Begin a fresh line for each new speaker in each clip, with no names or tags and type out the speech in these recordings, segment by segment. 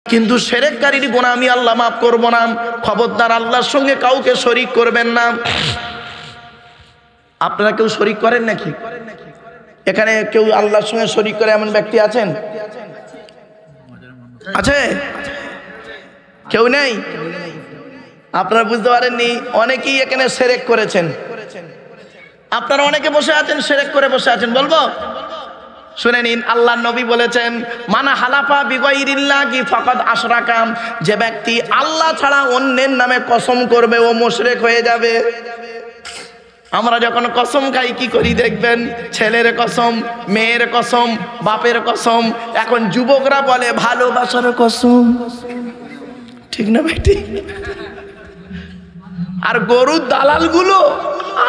কিন্তু শিরককারীর গুনাহ আমি আল্লাহ মাফ করব না। খবরদার আল্লাহর সঙ্গে কাউকে শরীক করবেন না। আপনারা কেউ শরীক করেন নাকি? এখানে কেউ আল্লাহর সঙ্গে শরীক করে এমন ব্যক্তি আছেন? আছে? কেউ নেই? আপনারা বুঝতে পারেননি, অনেকেই এখানে শিরক করেছেন। আপনারা অনেকে বসে আছেন শিরক করে বসে আছেন। বলবো? শুনে নিন, আল্লাহর নবী বলেছেন, মানা হালাফা বিগাইরিল্লাহি ফাকাদ আশরাকা, যে ব্যক্তি আল্লাহ ছাড়া অন্যের নামে কসম করবে ও মুশরিক হয়ে যাবে। আমরা যখন কসম খাই কি করি দেখবেন, ছেলের কসম, মেয়ের কসম, বাপের কসম, এখন যুবকরা বলে ভালোবাসার কসম। ঠিক না বেটি? আর গরুর দালালগুলো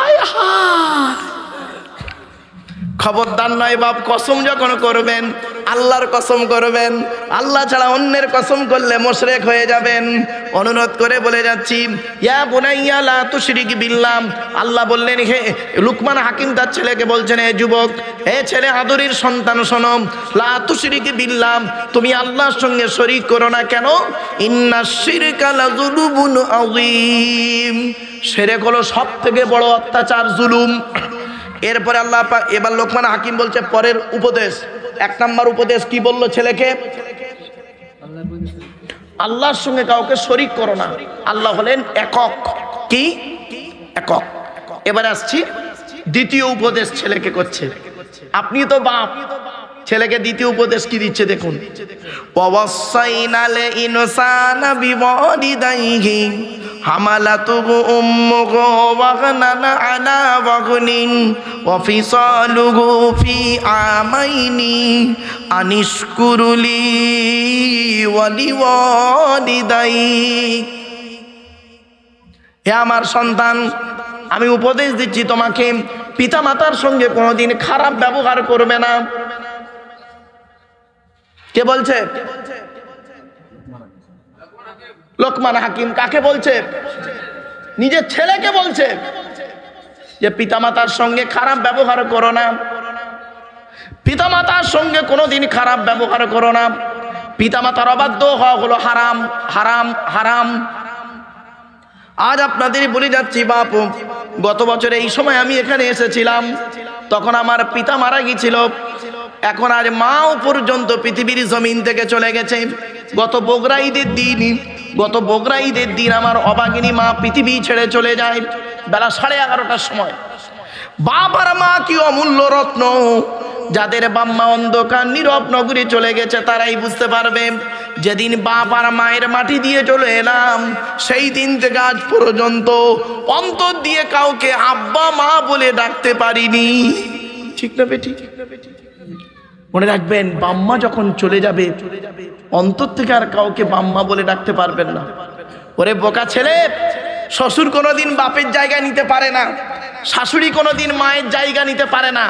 আয় হায়, খবরদার নয় বাপ, কসম যখন করবেন আল্লাহর কসম করবেন, আল্লাহ ছাড়া অন্যের কসম করলে মুশরিক হয়ে যাবেন। অনুরোধ করে বলে যাচ্ছি, ইয়া বুনাইয়া লা তুশরিক বিল্লাহ। আল্লাহ বললেন, হে লুকমান হাকিম তার ছেলেকে বলছেন, হে যুবক, হে ছেলে আদরের সন্তান শোনো, লা তুশরিক বিল্লাহ, তুমি আল্লাহর সঙ্গে শরীক করো না। কেন? ইন্নাশ শিরকা লাযুলুমুন আযীম, শিরক হলো সবথেকে বড় অত্যাচার, জুলুম। এরপরে আল্লাহ পাক এবার লোকমান হাকিম বলছে পরের উপদেশ, 1 নম্বর উপদেশ কি বললো ছেলেকে? আল্লাহর সঙ্গে কাউকে শরীক করো না। আল্লাহ হলেন একক। কি? একক। এবারে আসছি দ্বিতীয় উপদেশ ছেলেকে করছে। আপনি তো বাপ, ছেলেকে দ্বিতীয় উপদেশ কি দিচ্ছে দেখুন। ওয়াসাইনাল ইনসানা বিওয়ালিদাইহি হামালাতুহু উম্মুহু ওয়াগনান আলা ওয়াগনিন ওয়া ফিসালুহু ফি আমাইনি আনিশকুরুলি ওয়া লিওয়ালিদাইক। হে আমার সন্তান, আমি উপদেশ দিচ্ছি তোমাকে, পিতা মাতার সঙ্গে কোনোদিন খারাপ ব্যবহার করবে না। কে বলছে? লোকমান হাকিম। কাকে বলছে? নিজের ছেলেকে বলছে যে পিতামাতার সঙ্গে খারাপ ব্যবহার করো না, পিতামাতার সঙ্গে কোনোদিন খারাপ ব্যবহার করো না। পিতামাতার অবাধ্য হওয়া হলো হারাম, হারাম, হারাম। আজ আপনাদের বলে যাচ্ছি বাপ, গত বছর এই সময় আমি এখানে এসেছিলাম, তখন আমার পিতা মারা গিয়েছিল। এখন আজ মাও পর্যন্ত পৃথিবীর জমিন থেকে চলে গেছে। গত বগরা ঈদের দিন আমার অবাগিনী মা পৃথিবী ছেড়ে চলে যায় বেলা 11:30টার সময়। বাপ আর মা কি অমূল্য রত্ন, যাদের বাম্মা অন্ধকার নীরব নগরী চলে গেছে তারাই বুঝতে পারবে। যেদিন বাপ আর মায়ের মাটি দিয়ে চলে এলাম, সেই দিন থেকে আজ পর্যন্ত অন্তর দিয়ে কাউকে আব্বা মা বলে ডাকতে পারিনি। ঠিক না বেটি? মনে রাখবেন, বাম্মা যখন চলে যাবে অন্তর থেকে আর কাউকে বাম্মা বলে ডাকতে পারবেন না। ওরে বোকা ছেলে, শ্বশুর কোনোদিন বাপের জায়গা নিতে পারে না, শাশুড়ি কোনোদিন মায়ের জায়গা নিতে পারে না।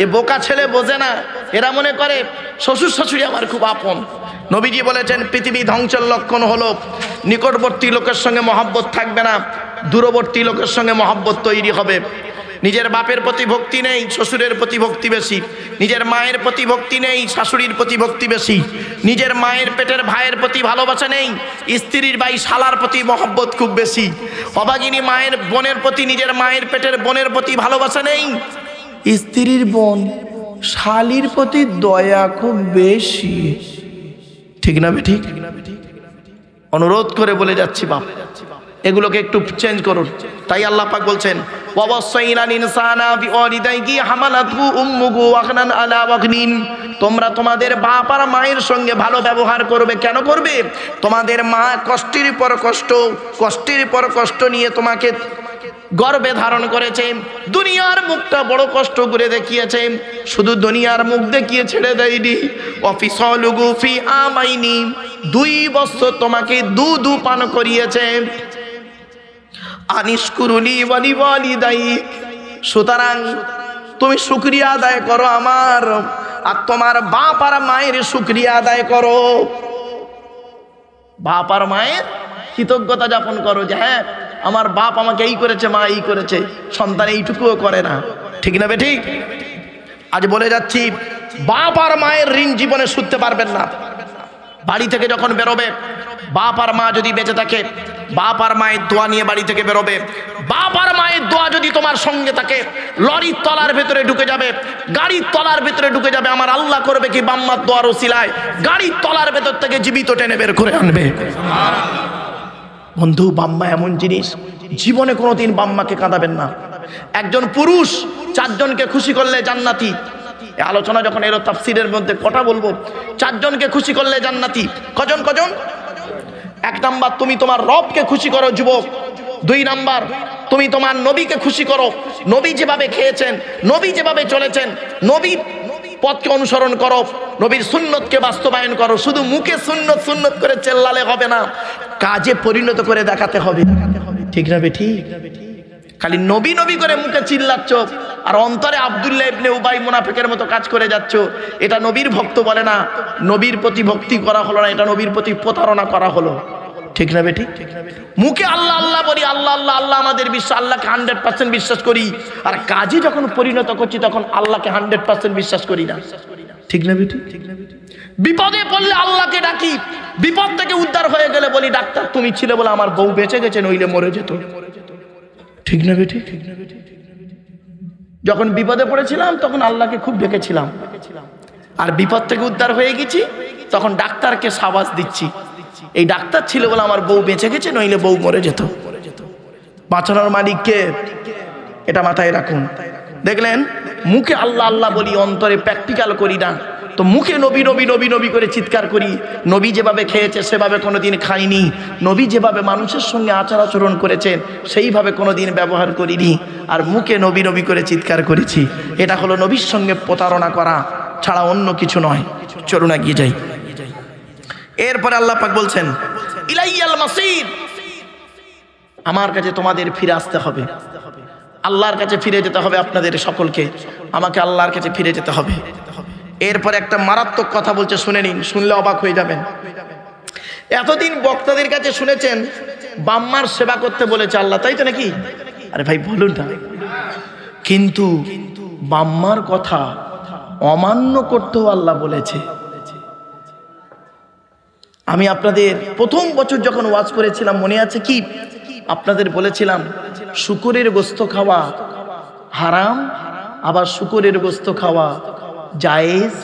এ বোকা ছেলে বোঝে না, এরা মনে করে শ্বশুর শাশুড়ি আমার খুব আপন। নবীজি বলেছেন পৃথিবী ধ্বংসের লক্ষণ হলো নিকটবর্তী লোকের সঙ্গে মহব্বত থাকবে না, দূরবর্তী লোকের সঙ্গে মহব্বত তৈরি হবে। নিজের বাপের প্রতি ভক্তি নেই, শ্বশুরের প্রতি ভক্তি বেশি। নিজের মায়ের প্রতি ভক্তি নেই, শাশুড়ির প্রতি ভক্তি বেশি। নিজের মায়ের পেটের ভাইয়ের প্রতি ভালোবাসা নেই, স্ত্রীর ভাই শালার প্রতি মহব্বত খুব বেশি। অভাগিনী মায়ের বোনের প্রতি, নিজের মায়ের পেটের বোনের প্রতি ভালোবাসা নেই, স্ত্রীর বোন শালির প্রতি দয়া খুব বেশি। ঠিক না ঠিক? অনুরোধ করে বলে যাচ্ছি বাপ, এগুলোকে একটু চেঞ্জ করুন। তাই আল্লাহ পাক বলছেন, ওয়াসাইনাল ইনসানা বিওয়ালিদাইহি হামালাতুহু উম্মুহু ওয়াগনান আলা ওয়াগনিন, তোমরা তোমাদের বাপ আর মায়ের সঙ্গে ভালো ব্যবহার করবে। কেন করবে? তোমাদের মা কষ্টের পর কষ্ট, কষ্টের পর কষ্ট নিয়ে তোমাকে গর্ভে ধারণ করেছে, দুনিয়ার মুখটা বড় কষ্ট করে দেখিয়েছে, শুধু দুনিয়ার মুখ দেখিয়ে ছেড়ে দেয়নি। ওয়াফিসালুহু ফি আমাইনি, 2 বছর তোমাকে দুধ পান করিয়েছে। আনিশকুরুলি ওয়া লিওয়ালিদাইক, সুতরাং তুমি শুকরিয়া আদায় করো আমার, আর তোমার বাপ আর মায়ের শুকরিয়া আদায় করো। বাপ আর মায়ের কৃতজ্ঞতা যাপন করো যে হ্যাঁ আমার বাপ আমাকে এই করেছে, মা এই করেছে। সন্তান এইটুকুও করে না। ঠিক না বেঠিক? আজ বলে যাচ্ছি, বাপ আর মায়ের ঋণ জীবনে শুধতে পারবেন না। বাড়ি থেকে যখন বেরোবে, বাপ আর মা যদি বেঁচে থাকে, বাপ আর মায়ের দোয়া নিয়ে বাড়ি থেকে বেরোবে। বাপ আর মায়ের দোয়া যদি তোমার সঙ্গে থাকে, লরির তলার ভেতরে ঢুকে যাবে, গাড়ির তলার ভেতরে ঢুকে যাবে। আমার আল্লাহ করবে কি, বাম্মার দোয়ার ওসিলায় গাড়ির তলার ভেতর থেকে জীবিত টেনে বের করে আনবে। বন্ধু, বাম্মা এমন জিনিস, জীবনে কোনোদিন বাম্মাকে কাঁদাবেন না। একজন পুরুষ 4 জনকে খুশি করলে জান্নাতি। এই আলোচনা যখন এলো তাফসীরের মধ্যে কথা বলবো, 4 জনকে খুশি করলে জান্নাতি। কজন? 1 নাম্বার, তুমি তোমার রবকে খুশি করো যুবক। 2 নাম্বার, তুমি তোমার নবীকে খুশি করো। নবী যেভাবে খেয়েছেন, নবী যেভাবে চলেছেন, নবীর পথকে অনুসরণ করো, নবীর সুন্নতকে বাস্তবায়ন করো। শুধু মুখে সুন্নত সুন্নত করে চেল্লালে হবে না, কাজে পরিণত করে দেখাতে হবে। ঠিক না বেঠি? খালি নবী নবী করে মুখে চিল্লাচ্ছ আর অন্তরে আব্দুল্লাহ ইবনে উবাই মুনাফিকের মতো কাজ করে যাচ্ছ, এটা নবীর ভক্ত বলে না। নবীর প্রতি ভক্তি করা হলো না, এটা নবীর প্রতি প্রতারণা করা হলো। ঠিক না বেঠি? মুখে আল্লাহ আল্লাহ বলি, আল্লাহ আল্লাহ আল্লাহ আমাদের বিশ্বাস, আল্লাহকে 100% বিশ্বাস করি, আর কাজে যখন পরিণত করছি তখন আল্লাহকে 100% বিশ্বাস করি না। ঠিক না বেঠি? বিপদে পড়লে আল্লাহকে ডাকি, বিপদ থেকে উদ্ধার হয়ে গেলে বলি, ডাক্তার তুমি ছিলে বলে আমার বউ বেঁচে গেছে, নইলে মরে যেত। ঠিক না বেঠি? যখন বিপদে পড়েছিলাম তখন আল্লাহকে খুব ডেকেছিলাম, আর বিপদ থেকে উদ্ধার হয়ে গেছি তখন ডাক্তারকে সাবাস দিচ্ছি, এই ডাক্তার ছিল বলে আমার বউ বেঁচে গেছে, নইলে বউ মরে যেত। বাঁচানোর মালিককে, এটা মাথায় রাখুন। দেখলেন, মুখে আল্লাহ আল্লাহ বলি, অন্তরে প্র্যাকটিক্যাল করি না। তো মুখে নবী নবী নবী নবী করে চিৎকার করি, নবী যেভাবে খেয়েছে সেভাবে কোনোদিন খাইনি, নবী যেভাবে মানুষের সঙ্গে আচার আচরণ করেছেন সেইভাবে কোনোদিন ব্যবহার করিনি, আর মুখে নবী নবী করে চিৎকার করেছি। এটা হলো নবীর সঙ্গে প্রতারণা করা ছাড়া অন্য কিছু নয়। চলুন এগিয়ে যাই। এরপরে আল্লাহ পাক বলছেন, ইলাইয়াল মাসির, আমার কাছে তোমাদের ফিরে আসতে হবে। আল্লাহর কাছে ফিরে যেতে হবে আপনাদের সকলকে, আমাকে আল্লাহর কাছে ফিরে যেতে হবে। এরপরে একটা মারাত্মক কথা বলছে, শুনে নিন, শুনলে অবাক হয়ে যাবেন। এতদিন বক্তাদের কাছে শুনেছেন বাম্মার সেবা করতে বলেছে আল্লাহ, তাই তো নাকি? আরে ভাই বলুন না, কিন্তু বাম্মার কথা অমান্য করতেও আল্লাহ বলেছে। আমি আপনাদের প্রথম বছর যখন ওয়াজ করেছিলাম মনে আছে কি? আপনাদের বলেছিলাম শুকরের গোশত খাওয়া হারাম, আবার শুকরের গোশত খাওয়া জায়েজ।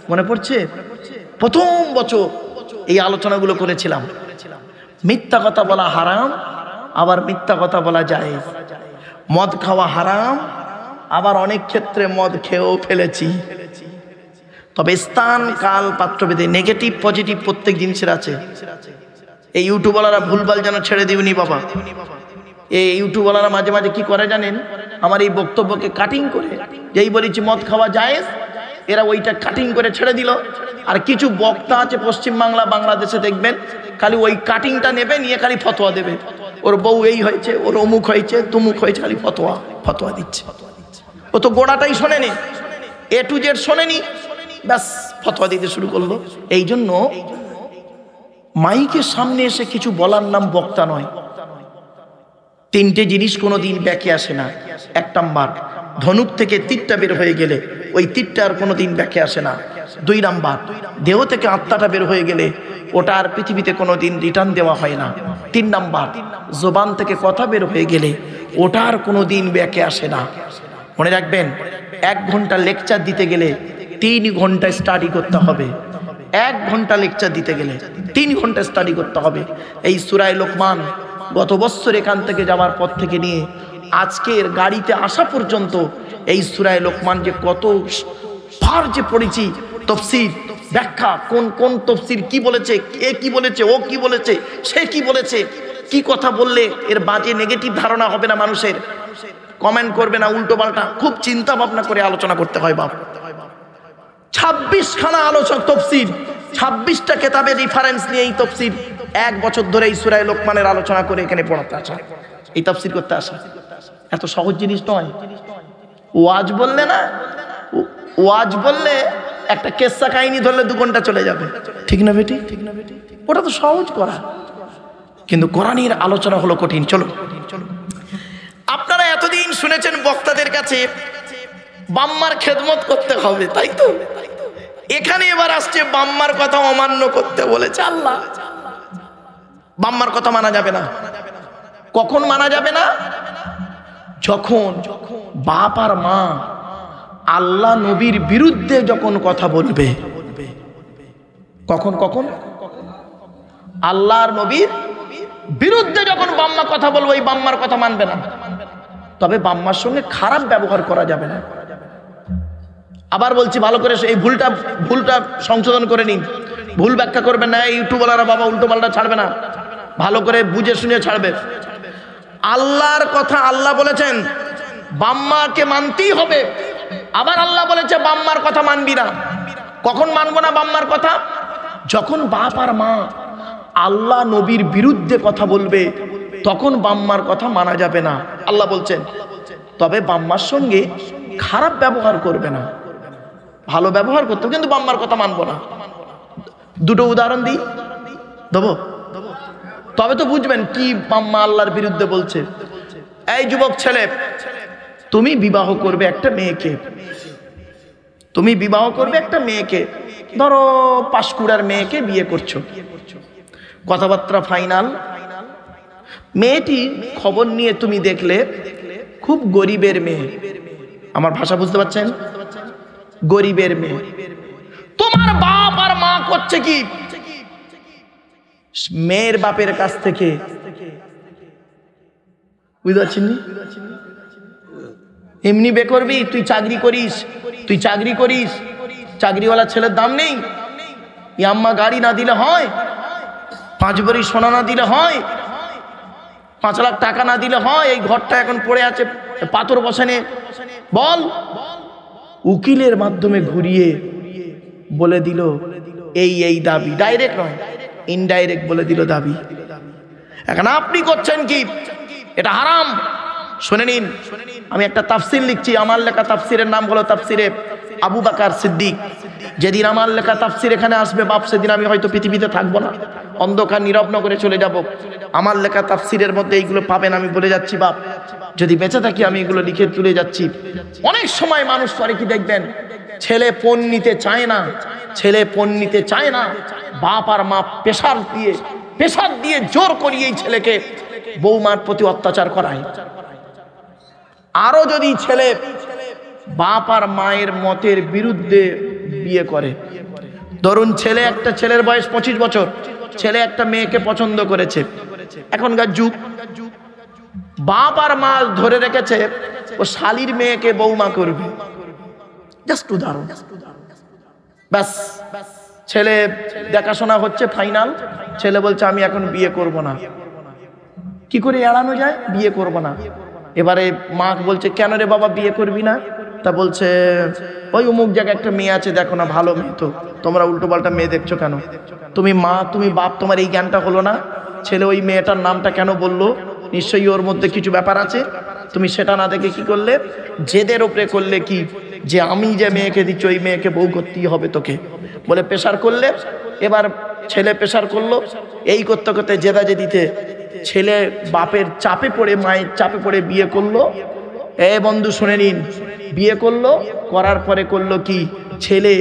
মনে পড়ছে? প্রথম বছর এই আলোচনাগুলো করেছিলাম। মিথ্যা কথা বলা হারাম, আবার মিথ্যা কথা বলা জায়েজ। মদ খাওয়া হারাম, আবার অনেক ক্ষেত্রে মদ খেয়েও ফেলেছি। তবে স্থান কাল পাত্রভেদে নেগেটিভ পজিটিভ প্রত্যেক জিনিসের আছে। এই ইউটিউবওয়ালারা ভুলভাল যেন ছেড়ে দিবনি বাবা। এই ইউটিউবওয়ালারা মাঝে মাঝে কি করে জানেন? আমার এই বক্তব্যকে কাটিং করে, যেই বলেছি মদ খাওয়া জায়েজ, এরা ওইটা কাটিং করে ছেড়ে দিল। আর কিছু বক্তা আছে পশ্চিমবাংলা বাংলাদেশে, দেখবেন খালি ওই কাটিংটা নেবে, নিয়ে খালি ফতোয়া দেবে। ওর বউ এই হয়েছে, ওর অমুক হয়েছে, তুমুক হয়েছে, খালি ফতোয়া দিচ্ছে। ও তো গোড়াটাই শোনেনি, A to Z শোনেনি, ব্যাস ফতোয়া দিতে শুরু করলো। এই জন্য মাইকের সামনে এসে কিছু বলার নাম বক্তা নয়। 3টে জিনিস কোনোদিন ব্যাকে আসে না। 1 নাম্বার, ধনুক থেকে তীরটা বের হয়ে গেলে ওই তীরটা আর কোনোদিন ব্যাকে আসে না। 2 নাম্বার, দেহ থেকে আত্মাটা বের হয়ে গেলে ওটা আর পৃথিবীতে কোনোদিন রিটার্ন দেওয়া হয় না। 3 নাম্বার, জবান থেকে কথা বের হয়ে গেলে ওটা আর কোনোদিন ব্যাকে আসে না। মনে রাখবেন, 1 ঘন্টা লেকচার দিতে গেলে 3 ঘন্টা স্টাডি করতে হবে। 1 ঘন্টা লেকচার দিতে গেলে 3 ঘন্টা স্টাডি করতে হবে। এই সূরা লোকমান গত বছর এখান থেকে যাওয়ার পর থেকে নিয়ে আজকের গাড়িতে আসা পর্যন্ত এই সূরা লোকমান যে কত ফার যে পড়েছি, তাফসীর ব্যাখ্যা, কোন কোন তাফসীর কি বলেছে, এ কি বলেছে, ও কি বলেছে, সে কি বলেছে, কি কথা বললে এর বাজে নেগেটিভ ধারণা হবে না মানুষের, কমেন্ট করবে না উল্টো পাল্টা, খুব চিন্তা ভাবনা করে আলোচনা করতে হয় বাপ। 26 খানা আলোচনা তাফসীর, 26টা কিতাবের রেফারেন্স নিয়ে এই তাফসীর 1 বছর ধরে এই সূরা লোকমানের আলোচনা করে এখানে পড়াতে আসা, এই তাফসীর করতে আসা এত সহজ জিনিস নয়। ওয়াজ বললে না, ওয়াজ বললে একটা কেসা কাহিনী ধরলে 2 ঘন্টা চলে যাবে। ঠিক না বেটি? ওটা তো সহজ করা, কিন্তু কোরআনের আলোচনা হলো কঠিন। চলো, আপনারা এতদিন শুনেছেন বক্তাদের কাছে বাম্মার খেদমত করতে হবে, তাই তো? এখানে এবার আসছে বাম্মার কথা অমান্য করতে বলেছে আল্লাহ। বাম্মার কথা মানা যাবে না। কখন মানা যাবে না? যখন বাপ আর মা আল্লাহ নবীর বিরুদ্ধে যখন কথা বলবে। কখন কখন? আল্লাহর নবীর বিরুদ্ধে যখন বাম্মা কথা বলবো, এই বাম্মার কথা মানবে না। তবে বাম্মার সঙ্গে খারাপ ব্যবহার করা যাবে না। আবার বলছি ভালো করে, এই ভুলটা সংশোধন করে নিন। ভুল ব্যাখ্যা করবেন না। ইউটিউবওয়ালারা বাবা উল্টো পাল্টা ছাড়বে না, ভালো করে বুঝে শুনে ছাড়বে। আল্লাহর কথা আল্লাহ বলেছেন বাম্মাকে মানতেই হবে, আবার আল্লাহ বলেছে বাম্মার কথা মানবি না। কখন মানবো না বাম্মার কথা? যখন বাপ আর মা আল্লাহ নবীর বিরুদ্ধে কথা বলবে, তখন বাম্মার কথা মানা যাবে না। আল্লাহ বলছেন তবে বাম্মার সঙ্গে খারাপ ব্যবহার করবে না, ভালো ব্যবহার করতে, কিন্তু বাম্মার কথা মানবো না। দুটো উদাহরণ দিই, দেবো? তবে তো বুঝবেন কি বাম্মা আল্লাহর বিরুদ্ধে বলছে। এই যুবক ছেলে, তুমি বিবাহ করবে একটা মেয়েকে, তুমি বিবাহ করবে একটা মেয়েকে, ধরো পাঁশকুড়ার মেয়েকে বিয়ে করছো, কথাবার্তা ফাইনাল। মেয়েটি খবর নিয়ে তুমি দেখলে খুব গরিবের মেয়ে। আমার ভাষা বুঝতে পারছেন? গরিবের মেয়ে। তোমার বাপ আর মা করছে কি? মেয়ের বাপের কাছ থেকে, বুঝতে পারছেন? এমনি বে করবি, তুই চাকরি করিস, তুই চাকরি করিস, চাকরিওয়ালা ছেলের দাম নেই। আম্মা গাড়ি না দিলে হয়, 5 ভরি সোনা না দিলে হয়, 5 লাখ টাকা না দিলে হয়, এই ঘরটা এখন পড়ে আছে পাথর বসানে। বল, উকিলের মাধ্যমে ঘুরিয়ে বলে দিল এই দাবি, ডাইরেক্ট নয় ইনডাইরেক্ট বলে দিল দাবি। এখন আপনি করছেন কি? এটা হারাম। শুনে নিন, আমি একটা তাফসির লিখছি, আমার লেখা তাফসিরের নাম হলো তাফসিরে আবু বকর সিদ্দিক। যেদিন আমার লেখা তাফসির এখানে আসবে বাপ, সেদিন আমি হয়তো পৃথিবীতে থাকবো না, অন্ধকার নীরব নগরে চলে যাব। আমার লেখা তাফসিরের মধ্যে এইগুলো পাবেন, আমি বলে যাচ্ছি বাপ, যদি বেঁচে থাকি আমি এগুলো লিখে তুলে যাচ্ছি। অনেক সময় মানুষ করে কি দেখবেন, ছেলে পণ নিতে চায় না, ছেলে পণ নিতে চায় না, বাপ আর মা প্রেসার দিয়ে জোর করিয়ে এই ছেলেকে বৌমার প্রতি অত্যাচার করায়। আরো যদি ছেলে বাপ আর মায়ের মতের বিরুদ্ধে বিয়ে করে, ধরুন একটা ছেলের বয়স 25 বছর, ছেলে একটা মেয়েকে পছন্দ করেছে, এখনকার যুগ, বাপ আর মা ধরে রেখেছে ও শালির মেয়েকে বৌমা করবে। জাস্ট উদাহরণ। ব্যাস, ছেলে দেখাশোনা হচ্ছে ফাইনাল, ছেলে বলছে আমি এখন বিয়ে করব না। কি করে এড়ানো যায়? বিয়ে করব না। এবারে মা বলছে কেন রে বাবা বিয়ে করবি না? তা বলছে ওই অমুক জায়গায় একটা মেয়ে আছে, দেখো না ভালো মেয়ে, তো তোমরা উল্টো পাল্টা মেয়ে দেখছো কেন? তুমি মা, তুমি বাপ, তোমার এই জ্ঞানটা হলো না? ছেলে ওই মেয়েটার নামটা কেন বললো? নিশ্চয়ই ওর মধ্যে কিছু ব্যাপার আছে। তুমি সেটা না দেখে কি করলে? জেদের উপরে করলে কি, যে আমি যে মেয়েকে দিচ্ছি ওই মেয়েকে বউ করতেই হবে তোকে, বলে প্রেশার করলে। এবার ছেলে প্রেশার করলো, এই করতে করতে জেদাজেদিতে ছেলে বাপের চাপে পড়ে, মায়ের চাপে পড়ে বিয়ে করলো। বন্ধু শুনে নিন, বিয়ে করলো, করার পরে করলো কি, ছেলে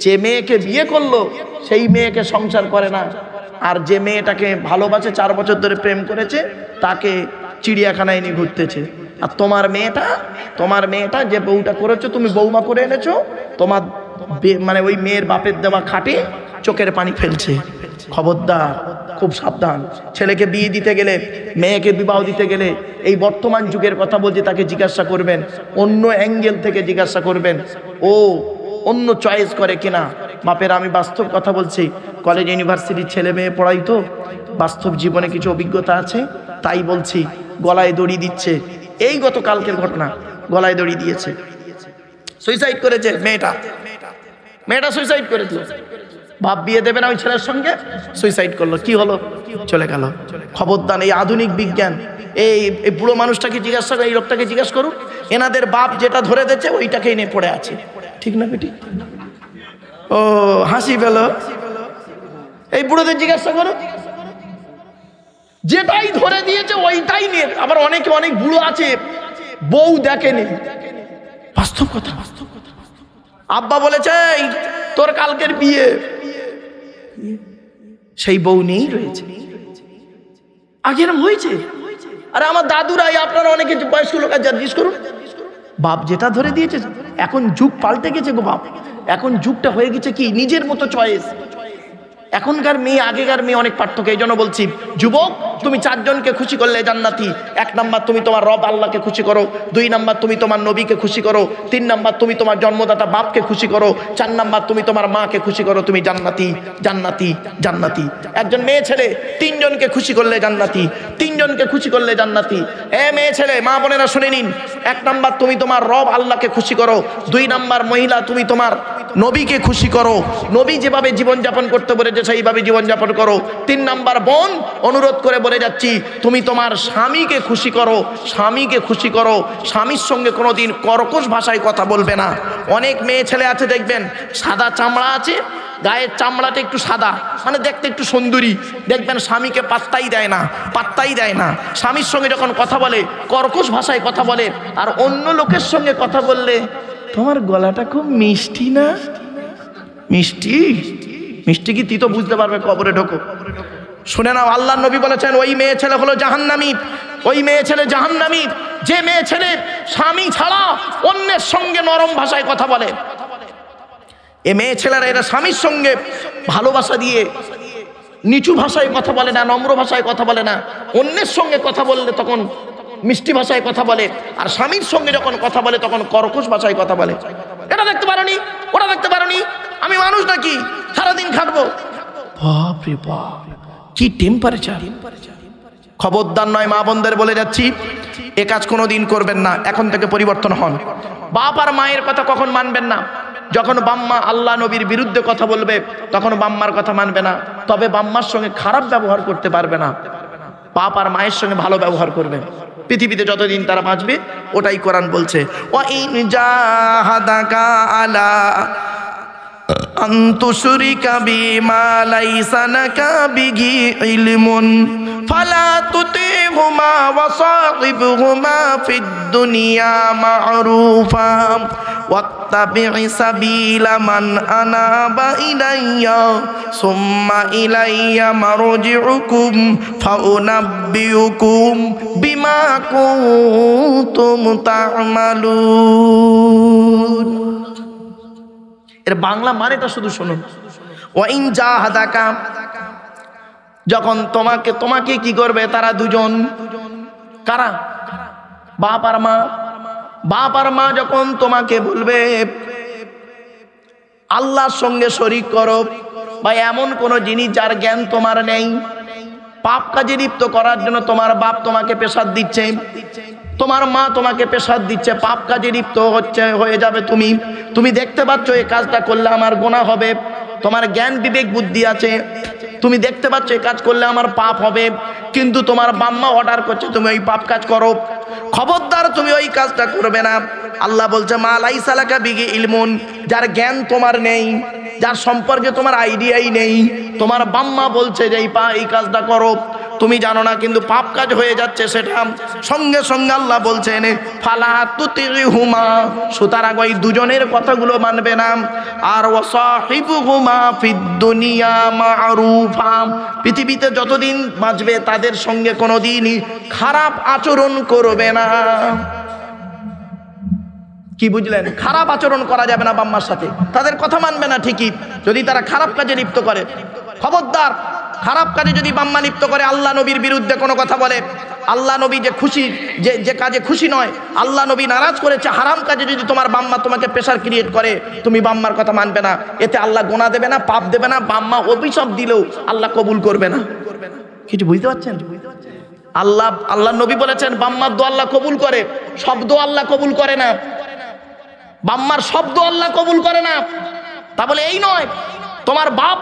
যে মেয়েকে বিয়ে করলো সেই মেয়েকে সংসার করে না, আর যে মেয়েটাকে ভালোবাসে, 4 বছর ধরে প্রেম করেছে, তাকে চিড়িয়াখানায় নিয়ে ঘুরতেছে। আর তোমার মেয়েটা যে বউটা করেছো, তুমি বৌমা করে এনেছো, তোমার মানে ওই মেয়ের বাপের দেওয়া খাটে চোখের পানি ফেলছে। খবরদার, খুব সাবধান। ছেলেকে বিয়ে দিতে গেলে, মেয়েকে বিবাহ দিতে গেলে, এই বর্তমান যুগের কথা বলছি, তাকে জিজ্ঞাসা করবেন, অন্য অ্যাঙ্গেল থেকে জিজ্ঞাসা করবেন, ও অন্য চয়েস করে কিনা। বাপের আমি বাস্তব কথা বলছি, কলেজ ইউনিভার্সিটির ছেলে মেয়ে পড়াই, তো বাস্তব জীবনে কিছু অভিজ্ঞতা আছে, তাই বলছি। গলায় দড়ি দিচ্ছে, এই গতকালকের ঘটনা, গলায় দড়ি দিয়েছে, সুইসাইড করেছে মেয়েটা সুইসাইড করে দিল। বাপ বিয়ে দেবে না ওই ছেলের সঙ্গে, সুইসাইড করলো। কি হলো? চলে গেল। খবরদার, এই আধুনিক বিজ্ঞান, এই বুড়ো মানুষটাকে জিজ্ঞাসা করে, এই লোকটাকে জিজ্ঞাসা করুন, এনাদের বাপ যেটা ধরে দিচ্ছে ওইটাকেই নিয়ে পড়ে আছে। ঠিক না বেটি? ও হাসি পেল। এই বুড়োদের জিজ্ঞাসা করো, যেটাই ধরে দিয়েছে ওইটাই নিয়ে। আবার অনেক বুড়ো আছে বউ দেখেনি, বাস্তব কথা। আব্বা বলেছে তোর কালকের বিয়ে, সেই বউ নেই রয়েছে। আগে এরকম হয়েছে। আরে আমার দাদুরাই, আপনারা অনেকে বয়স্ক লোক জিজ্ঞেস করুন, বাপ যেটা ধরে দিয়েছে। এখন যুগ পাল্টে গেছে গো বাপ, এখন যুগটা হয়ে গেছে কি নিজের মতো চয়েস। এখনকার মেয়ে আগেকার মেয়ে অনেক পার্থক্য। এই জন্য বলছি যুবক, তুমি চারজনকে খুশি করলে জান্নাতি। 1 নাম্বার তুমি তোমার রব আল্লাহকে খুশি করো, 2 নাম্বার তুমি তোমার নবীকে খুশি করো, 3 নাম্বার তুমি তোমার জন্মদাতা বাপকে খুশি করো, 4 নাম্বার তুমি তোমার মাকে খুশি করো, তুমি জান্নাতি জান্নাতি জান্নাতি। একজন মেয়ে ছেলে 3 জনকে খুশি করলে জান্নাতি, 3 জনকে খুশি করলে জান্নাতি। মেয়ে ছেলে মা বোনেরা শুনে নিন, 1 নাম্বার তুমি তোমার রব আল্লাহকে খুশি করো, 2 নাম্বার মহিলা তুমি তোমার নবীকে খুশি করো, নবী যেভাবে জীবনযাপন করতে বলেছে সেইভাবে জীবনযাপন করো। 3 নাম্বার বোন, অনুরোধ করে বলে যাচ্ছি, তুমি তোমার স্বামীকে খুশি করো, স্বামীকে খুশি করো। স্বামীর সঙ্গে কোনোদিন কর্কশ ভাষায় কথা বলবে না। অনেক মেয়ে ছেলে আছে দেখবেন, সাদা চামড়া আছে, গায়ের চামড়াটা একটু সাদা, মানে দেখতে একটু সুন্দরী, দেখবেন স্বামীকে পাত্তাই দেয় না, পাত্তাই দেয় না। স্বামীর সঙ্গে যখন কথা বলে কর্কশ ভাষায় কথা বলে, আর অন্য লোকের সঙ্গে কথা বললে, তোমার গলাটা খুব মিষ্টি না, মিষ্টি মিষ্টি কি তুই তো বুঝতে পারবে, কবরে ঢোকো। শুনে নাও, আল্লাহর নবী বলেছেন ওই মেয়ে ছেলে হলো জাহান্নামী, ওই মেয়ে ছেলে জাহান্নামী যে মেয়ে ছেলে স্বামী ছাড়া অন্যের সঙ্গে নরম ভাষায় কথা বলে। এ মেয়ে ছেলেরা এরা স্বামীর সঙ্গে ভালোবাসা দিয়ে নিচু ভাষায় কথা বলে না, নম্র ভাষায় কথা বলে না। অন্যের সঙ্গে কথা বললে তখন মিষ্টি ভাষায় কথা বলে, আর স্বামীর সঙ্গে যখন কথা বলে তখন কর্কশ ভাষায় কথা বলে। এটা দেখতে পারোনি, ওটা দেখতে পারোনি, আমি মানুষ নাকি সারাদিন খাটবো? বাপ রে বাপ, কি টেম্পারেচার! খবরদার নয়, মা বোনদের বলে যাচ্ছি, এ কাজ কোনোদিন করবেন না। এখন থেকে পরিবর্তন হন। বাপ আর মায়ের কথা কখন মানবেন না? যখন বাম্মা আল্লাহ নবীর বিরুদ্ধে কথা বলবে তখন বাম্মার কথা মানবে না, তবে বাম্মার সঙ্গে খারাপ ব্যবহার করতে পারবে না। বাপ আর মায়ের সঙ্গে ভালো ব্যবহার করবে। পৃথিবীতে যতদিন তারা বাঁচবে, ওটাই কোরআন বলছে। ওয়া ইন জাহাদাকা আলা আন তুশরিকা বিমা লাইসা লাকা বিহি ইলমুন ফালা তুতিহুমা ওয়া সাহিবহুমা ফিদ দুনিয়া মা'রুফা ওয়াত্তাবি' সাবিলা মান আনাবা ইলাইয়া সুম্মা ইলাইয়া মারজি'ুকুম ফাউনাব্বিউকুম বিমা কুনতুম তা'মালুন। এর বাংলা মানেটা শুধু শুনুন। ওয়া ইন জাহাদাকা, যখন তোমাকে কি করবে তারা দুজন, কারা? বাপ আর মা। বাপ আর মা যখন তোমাকে বলবে আল্লাহর সঙ্গে শরীক করো, বা এমন কোন জিনিস যার জ্ঞান তোমার নেই, পাপ কাজে লিপ্ত করার জন্য তোমার বাপ তোমাকে প্রেসার দিচ্ছে, তোমার মা তোমাকে প্রেসার দিচ্ছে, পাপ কাজে লিপ্ত হয়ে যাবে তুমি দেখতে পাচ্ছ এই কাজটা করলে আমার গুনাহ হবে, তোমার জ্ঞান বিবেক বুদ্ধি আছে, তুমি দেখতে পাচ্ছ এই কাজ করলে আমার পাপ হবে, কিন্তু তোমার বাম্মা অর্ডার করছে তুমি ওই পাপ কাজ করো। খবরদার, তুমি ওই কাজটা করবে না। আল্লাহ বলছে মা লাইসা লাকা বিহি ইলমুন, যার জ্ঞান তোমার নেই, যার সম্পর্কে তোমার আইডিয়াই নেই, তোমার বাম্মা বলছে যে এই কাজটা করো, তুমি জানো না, কিন্তু পাপ কাজ হয়ে যাচ্ছে সেটা। সঙ্গে সঙ্গে আল্লাহ বলছেন ফালা তুতিহুমা, সুতরাং ওই দুজনের কথাগুলো মানবে না। আর ওয়াসাহিবুহুমা ফিদ দুনিয়া মা'রুফা, পৃথিবীতে যতদিন বাঁচবে তাদের সঙ্গে কোনোদিনই খারাপ আচরণ করবে না। কি বুঝলেন? খারাপ আচরণ করা যাবে না বাম্মার সাথে, তাদের কথা মানবে না ঠিকই, যদি তারা খারাপ কাজে লিপ্ত করে। খবরদার, খারাপ কাজে যদি বাম্মা লিপ্ত করে, আল্লাহ নবীর বিরুদ্ধে কোনো কথা বলে, আল্লাহ নবী যে খুশি, যে কাজে খুশি নয়, আল্লাহ নবী নারাজ করেছে, হারাম কাজে যদি তোমার বাম্মা তোমাকে প্রেশার ক্রিয়েট করে, তুমি বাম্মার কথা মানবে না। এতে আল্লাহ গুনাহ দেবে না, পাপ দেবে না, বাম্মা অভিশাপ দিলেও আল্লাহ কবুল করবে না। কিছু বুঝতে পারছেন? আল্লাহ নবী বলেছেন বাম্মার দোয়া আল্লাহ কবুল করে, শব্দ আল্লাহ কবুল করে না। বাম্মার শব্দ আল্লাহ কবুল করে না। তা বলে এই নয় তোমার বাপ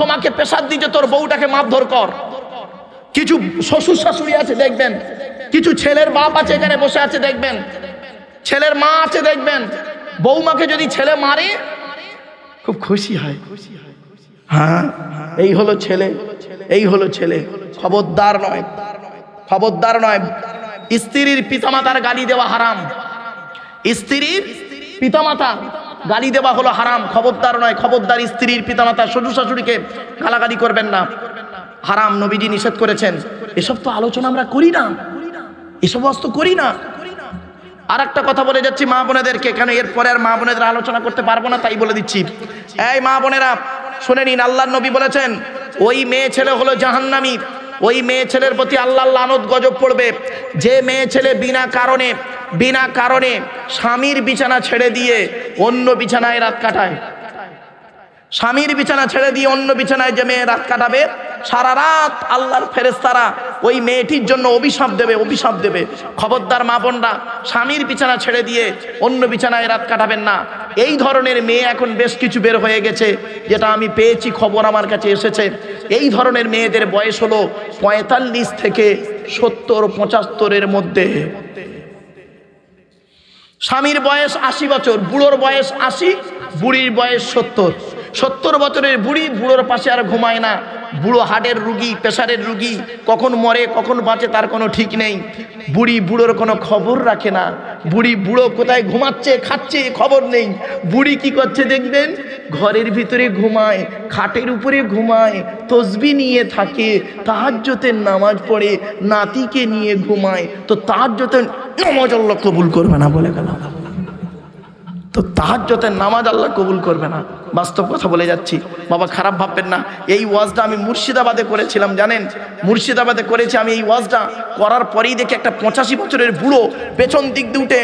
তোমাকে প্রেসার দিতে তোর বউটাকে মারধর কর। কিছু শ্বশুর শাশুড়ি আছে দেখবেন, কিছু ছেলের বাপ আছে এখানে বসে আছে দেখবেন, ছেলের মা আছে দেখবেন, বৌমাকে যদি ছেলে মারে খুব খুশি হয়। হ্যাঁ, এই হলো ছেলে, এই হলো ছেলে। খবরদার নয়, খবরদার নয়। স্ত্রীর পিতামাতার গালি দেওয়া হারাম। স্ত্রীর পিতামাতা গালি দেওয়া হলো হারাম, খবরদার নয়, খবরদার স্ত্রীর পিতামাতা শ্বশুর শাশুড়িকে গালাগালি করবেন না, হারাম, নবীজি নিষেধ করেছেন। এসব তো আলোচনা আমরা করি না, এসব তো করি না। আর একটা কথা বলে যাচ্ছি মা বোনেদেরকে, কেন এরপরে আর মা বোনেদের আলোচনা করতে পারবো না তাই বলে দিচ্ছি। এই মা বোনেরা শুনে নিন, আল্লাহর নবী বলেছেন ওই মেয়ে ছেলে হলো জাহান্নামী, ওই মেয়ে ছেলের প্রতি আল্লাহর লানত গজব পড়বে যে মেয়ে ছেলে বিনা কারণে স্বামীর বিছানা ছেড়ে দিয়ে অন্য বিছানায় রাত কাটায়। স্বামীর বিছানা ছেড়ে দিয়ে অন্য বিছানায় যে মেয়ে রাত কাটাবে, সারা রাত আল্লাহর ফেরেশতারা ওই মেয়েটির জন্য অভিশাপ দেবে। খবরদার মা বোনরা, স্বামীর বিছানা ছেড়ে দিয়ে অন্য বিছানায় রাত কাটাবেন না। এই ধরনের মেয়ে এখন বেশ কিছু বের হয়ে গেছে, যেটা আমি পেয়েছি, খবর আমার কাছে এসেছে। এই ধরনের মেয়েদের বয়স হলো 45 থেকে 70-75-এর মধ্যে। স্বামীর বয়স 80 বছর, বুড়োর বয়স 80, বুড়ির বয়স 70 বছরের বুড়ি, বুড়োর পাশে আর ঘুমায় না। বুড়ো হার্টের রুগী, প্রেশারের রুগী, কখন মরে কখন বাঁচে তার কোনো ঠিক নেই। বুড়ি বুড়োর কোনো খবর রাখে না। বুড়ো কোথায় ঘুমাচ্ছে খাচ্ছে খবর নেই। বুড়ি কি করছে দেখবেন, ঘরের ভিতরে ঘুমায়, খাটের উপরে ঘুমায়, তসবিহ নিয়ে থাকে, তাহাজ্জুদের নামাজ পড়ে, নাতিকে নিয়ে ঘুমায়। তো তাহাজ্জুদের নামাজ আল্লাহ কবুল করবে না বলে গেল, তো তাহাজ্জুদের নামাজ আল্লাহ কবুল করবে না। বাস্তব কথা বলে যাচ্ছি বাবা, খারাপ ভাববেন না। এই ওয়াজটা আমি মুর্শিদাবাদে করেছিলাম, জানেন, মুর্শিদাবাদে করেছি আমি। এই ওয়াজটা করার পরেই দেখি একটা 85 বছরের বুড়ো পেছন দিক দিয়ে উঠে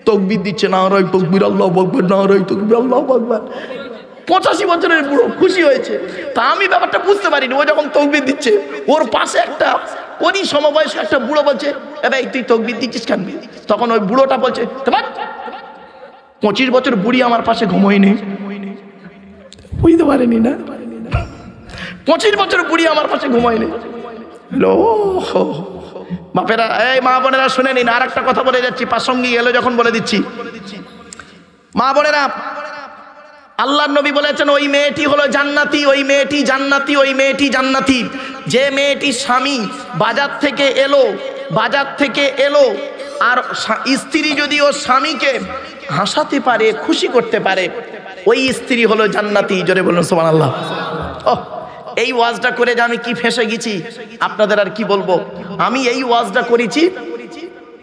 তাকবীর দিচ্ছে, নারায়ে তাকবীর, আল্লাহু আকবার, নারায়ে তাকবীর, আল্লাহু আকবার। 85 বছরের বুড়ো খুশি হয়েছে। তা আমি ব্যাপারটা বুঝতে পারিনি। ও যখন তাকবীর দিচ্ছে, ওর পাশে একটা ওরই সমবয়স্ক একটা বুড়ো বলছে, এ ভাই তুই তাকবীর দিচ্ছিস কেন? তখন ওই বুড়োটা বলছে, 25 বছর বুড়ি আমার পাশে ঘুমোয়নি, বুঝতে পারেনি না? 25 বছর বুড়ি আমার পাশে ঘুমোয়নি। হ্যালো বাপেরা, এই মা বোনেরা শুনে নিন, আর একটা কথা বলে যাচ্ছি, প্রাসঙ্গিক এলো যখন বলে দিচ্ছি। মা বোনেরা, আল্লাহর নবী বলেছেন ওই মেয়েটি হলো জান্নাতি, ওই মেয়েটি জান্নাতি, ওই মেয়েটি জান্নাতি। যে মেয়েটি স্বামী বাজার থেকে এলো আর স্ত্রী যদি ওর স্বামীকে হাসাতে পারে, খুশি করতে পারে, ওই স্ত্রী হলো জান্নাতি। জোরে বলুন সুবহানাল্লাহ। এই ওয়াজটা করে যে আমি কি ফেঁসে গেছি আপনাদের আর কি বলবো। আমি এই ওয়াজটা করেছি,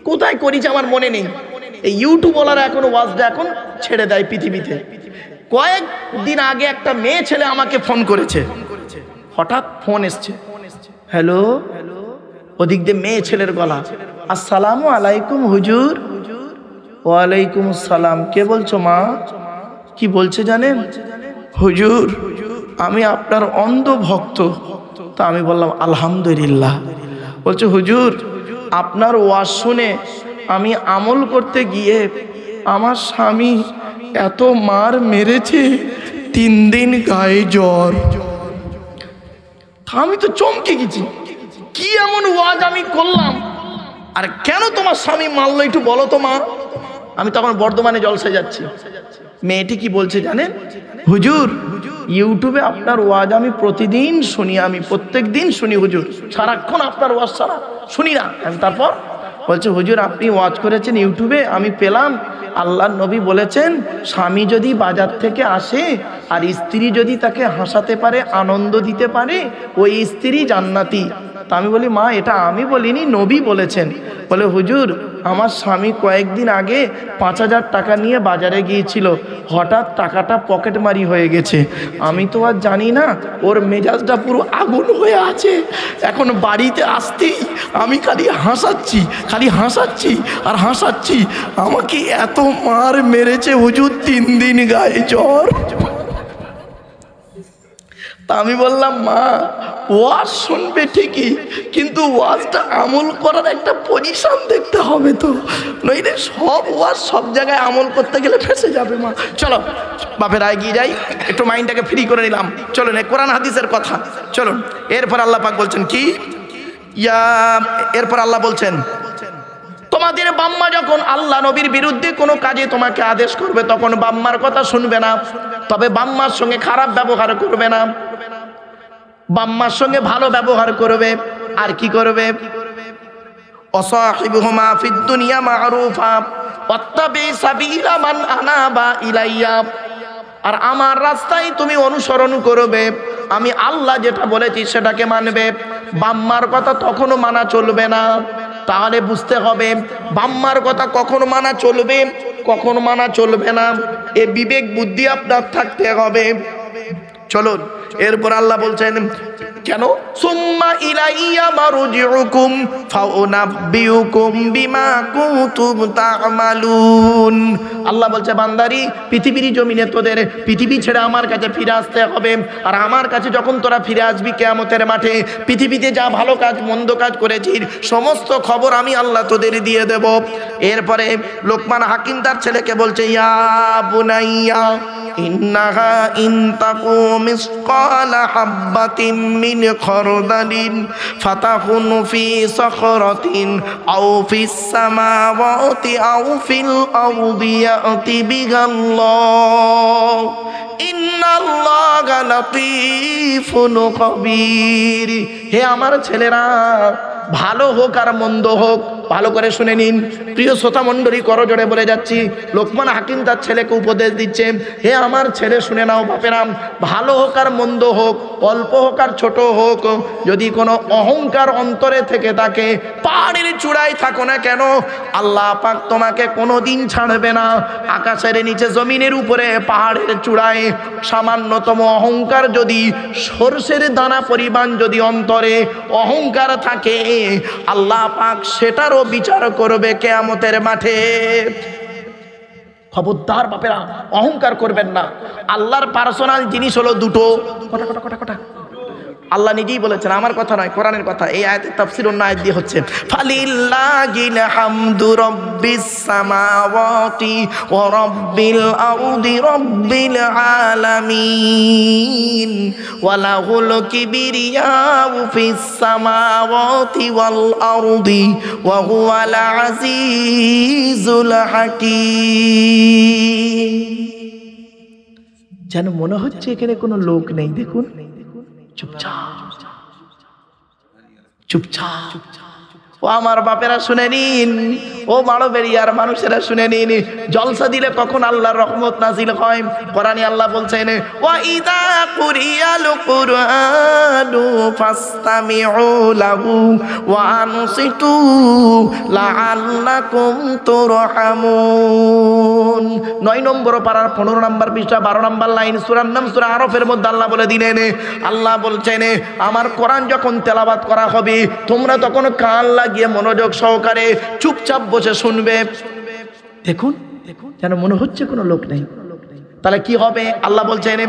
কোথায় করেছি আমার মনে নেই। এই ইউটিউবওয়ালারা এখন ওয়াজটা এখন ছেড়ে দেয় পৃথিবীতে। কয়েকদিন আগে একটা মেয়ে ছেলে আমাকে ফোন করেছে, হঠাৎ ফোন এসছে, হ্যালো, ওদিক দিয়ে মেয়ে ছেলের গলা, আসসালামু আলাইকুম হুজুর। ওয়ালাইকুম আসসালাম। কে বলছো মা? কি বলছে জানেন? হুজুর আমি আপনার অন্ধ ভক্ত। তা আমি বললাম আলহামদুলিল্লাহ। বলছে হুজুর আপনার ওয়াজ শুনে আমি আমল করতে গিয়ে আমার স্বামী এত মার মেরেছে, 3 দিন গায়ে জ্বর। আমি তো চমকে গেছি, কি এমন ওয়াজ আমি করলাম, আর কেন তোমার স্বামী মারলো একটু বলো তো মা। আমি তখন বর্ধমানে জলসে যাচ্ছি। মেয়েটি কি বলছে জানেন? হুজুর ইউটিউবে আপনার ওয়াজ আমি প্রতিদিন শুনি, আমি প্রত্যেক দিন শুনি হুজুর, সারাক্ষণ আপনার ওয়াজ ছাড়া শুনি না। তারপর বলছে হুজুর আপনি ওয়াজ করেছেন ইউটিউবে, আমি পেলাম আল্লাহর নবী বলেছেন স্বামী যদি বাজার থেকে আসে আর স্ত্রী যদি তাকে হাসাতে পারে, আনন্দ দিতে পারে, ওই স্ত্রী জান্নাতি। তা আমি বলি মা এটা আমি বলিনি, নবী বলেছেন। বলে হুজুর আমার স্বামী কয়েকদিন আগে 5000 টাকা নিয়ে বাজারে গিয়েছিল, হঠাৎ টাকাটা পকেটমারি হয়ে গেছে। আমি তো আর জানি না, ওর মেজাজটা পুরো আগুন হয়ে আছে। এখন বাড়িতে আসতেই আমি খালি হাসাচ্ছি আর হাসাচ্ছি। আমাকে এত মার মেরেছে হুজুর, 3 দিন গায়ে জ্বর। তা আমি বললাম মা ওয়াজ শুনবে ঠিকই, কিন্তু ওয়াজটা আমল করার একটা পজিশন দেখতে হবে তো, নইলে সব ওয়াজ সব জায়গায় আমল করতে গেলে ফেসে যাবে মা। চলো বাপের এগিয়ে যাই, একটু মাইন্ডটাকে ফ্রি করে নিলাম। চলুন কোরআন হাদিসের কথা চলুন। এরপর আল্লাহ পাক বলছেন কি, এরপর আল্লাহ বলছেন তোমাদের বাম্মা যখন আল্লাহ নবীর বিরুদ্ধে কোনো কাজে তোমাকে আদেশ করবে তখন বাম্মার কথা শুনবে না, তবে বাম্মার সঙ্গে খারাপ ব্যবহার করবে না, বাম্মার সঙ্গে ভালো ব্যবহার করবে। আর কি করবে? অসাহিবুহুমা ফিদ দুনিয়া মারুফা, ওয়াত্তাবি সাবিলা মান আনাবা ইলাইয়া, আর আমার রাস্তায় তুমি অনুসরণ করবে। আমি আল্লাহ যেটা বলেছি সেটাকে মানবে। বাম্মার কথা তখনও মানা চলবে না। তাহলে বুঝতে হবে বাম্মার কথা কখন মানা চলবে, কখন মানা চলবে না, এ বিবেক বুদ্ধি আপনার থাকতে হবে। চলুন এরপর আল্লাহ বলছেন কেন, সুম্মা ইলাইয়া মারজিউকুম ফাউনাব্বিউকুম বিমা কুনতুম তা'মালুন। আল্লাহ বলছে বান্দারি পৃথিবীর জমিনে তোদের পৃথিবী ছেড়ে আমার কাছে ফিরে আসতে হবে। আর আমার কাছে যখন তোরা ফিরে আসবি কিয়ামতের মাঠে, পৃথিবীতে যা ভালো কাজ মন্দ কাজ করেছিস সমস্ত খবর আমি আল্লাহ তোদের দিয়ে দেব। এরপরে লোকমান হাকিম তার ছেলেকে বলছে ইয়া বুনাইয়া ইন্নাহা ইন তাকু মিসকালা হাববাতিন মিন খরদালিন ফাতাকুন ফি সখরাতিন আও ফিস সামাওয়াতি আও ফিল আরদি ইয়াতি বিহাল্লাহ ইন্নাল্লাহা লাতীফুন খবীর। হে আমার ছেলেরা, ভালো হোক আর মন্দ হোক ভালো করে শুনে নিন। প্রিয় শ্রোতা মণ্ডলী, করজোড়ে বলে যাচ্ছি, লোকমান হাকিম তার ছেলেকে উপদেশ দিচ্ছে, হে আমার ছেলে শুনে নাও বাপেরা, ভালো হোক আর মন্দ হোক, অল্প হোক আর ছোট হোক, যদি কোনো অহংকার অন্তরে থেকে থাকে, পাহাড়ের চূড়ায় থাকো না কেন, আল্লাহ পাক তোমাকে কোনোদিন ছাড়বে না। আকাশের নিচে জমিনের উপরে পাহাড়ের চূড়ায় সামান্যতম অহংকার যদি সরষের দানা পরিমাণ যদি অন্তরে অহংকার থাকে, আল্লাহ পাক সেটারও বিচার করবে কিয়ামতের মাঠে। খবরদার বাপেরা অহংকার করবেন না। আল্লাহর পার্সোনাল জিনিস হলো দুটো। কটা কটা কটা কটা আল্লাহ নিজেই বলেছেন, আমার কথা নয়, কোরআনের কথা। এই আয়াতের তাফসীর অন্য আয়াত দিয়ে হচ্ছে, ফালিল্লাহিল হামদু রাব্বিস সামাওয়াতি ওয়া রাব্বিল আরদি রাব্বিল আলামিন ওয়া লাহুল কিবরিয়াউ ফিস সামাওয়াতি ওয়াল আরদি ওয়া হুয়াল আজিজুল হাকীম। যেন মনে হচ্ছে এখানে কোনো লোক নেই। দেখুন চুপচাপ চুপচাপ। ও আমার বাপেরা শুনে নিন, ও মাড়বেরিয়ার মানুষেরা শুনে নিন, জলসা দিলে কখন আল্লাহর রহমত নাজিল হয়। কোরআনে আল্লাহ বলছেন, ওয়া ইযা কুরিয়াল কুরআনু ফাসতামিউ লাহু ওয়া আনসিতু লাআল্লাকুম তুরহামুন। 9 নম্বর পারার 15 নম্বর পৃষ্ঠা 12 নম্বর লাইন, সূরার নাম সূরা আরফের মধ্যে আল্লাহ বলে দিলেন, আল্লাহ বলছেন আমার কোরআন যখন তেলাওয়াত করা হবে তোমরা তখন কান লাগিয়ে মনোযোগ সহকারে চুপচাপ বসে শুনবে। দেখুন যেন মনে হচ্ছে কোনো লোক নেই। তাহলে কি হবে? আল্লাহ বলছেন